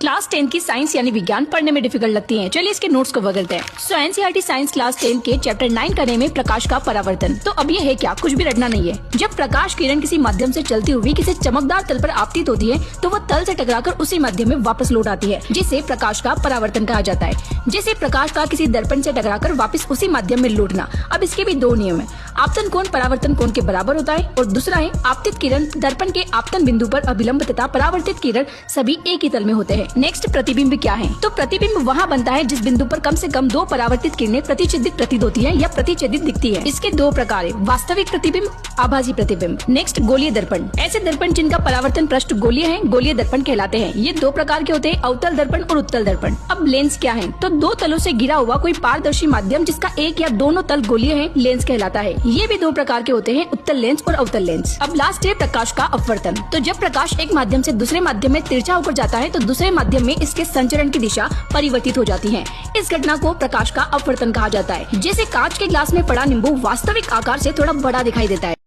Class 10 की science यानी विज्ञान पढ़ने में डिफिकल्ट लगती है। चलिए इसके नोट्स को बगलते हैं। सो एनसीईआरटी साइंस क्लास 10 के चैप्टर 9 का नेम है प्रकाश का परावर्तन। तो अब ये है क्या, कुछ भी रटना नहीं है। जब प्रकाश किरण किसी माध्यम से चलती हुई किसी चमकदार तल पर आपतित होती है तो वह तल से टकराकर उसी माध्यम में वापस लौट आती है, जिसे प्रकाश का परावर्तन कहा जाता है। जैसे प्रकाश का किसी दर्पण से टकराकर वापस उसी माध्यम में लौटना। अब इसके भी दो नियम है। आपतन कोण परावर्तन कोण के बराबर होता है और दूसरा है आपतित किरण दर्पण के आपतन बिंदु पर अभिलंब तथा परावर्तित किरण सभी एक ही तल में होते हैं। नेक्स्ट, प्रतिबिंब क्या है? तो प्रतिबिंब वहाँ बनता है जिस बिंदु पर कम से कम दो परावर्तित किरणें प्रतिच्छेदित प्रतीत होती है या प्रतिच्छेदित दिखती है। इसके दो प्रकार है, वास्तविक प्रतिबिंब, आभासी प्रतिबिंब। नेक्स्ट, गोलीय दर्पण। ऐसे दर्पण जिनका परावर्तन पृष्ठ गोलीय है, गोलीय दर्पण कहलाते हैं। ये दो प्रकार के होते हैं, अवतल दर्पण और उत्तल दर्पण। अब लेंस क्या है? तो दो तलों से घिरा हुआ कोई पारदर्शी माध्यम जिसका एक या दोनों तल गोलीय है, लेंस कहलाता है। ये भी दो प्रकार के होते हैं, उत्तल लेंस और अवतल लेंस। अब लास्ट है प्रकाश का अपवर्तन। तो जब प्रकाश एक माध्यम से दूसरे माध्यम में तिरछा होकर जाता है तो दूसरे माध्यम में इसके संचरण की दिशा परिवर्तित हो जाती है। इस घटना को प्रकाश का अपवर्तन कहा जाता है। जैसे कांच के ग्लास में पड़ा नींबू वास्तविक आकार से थोड़ा बड़ा दिखाई देता है।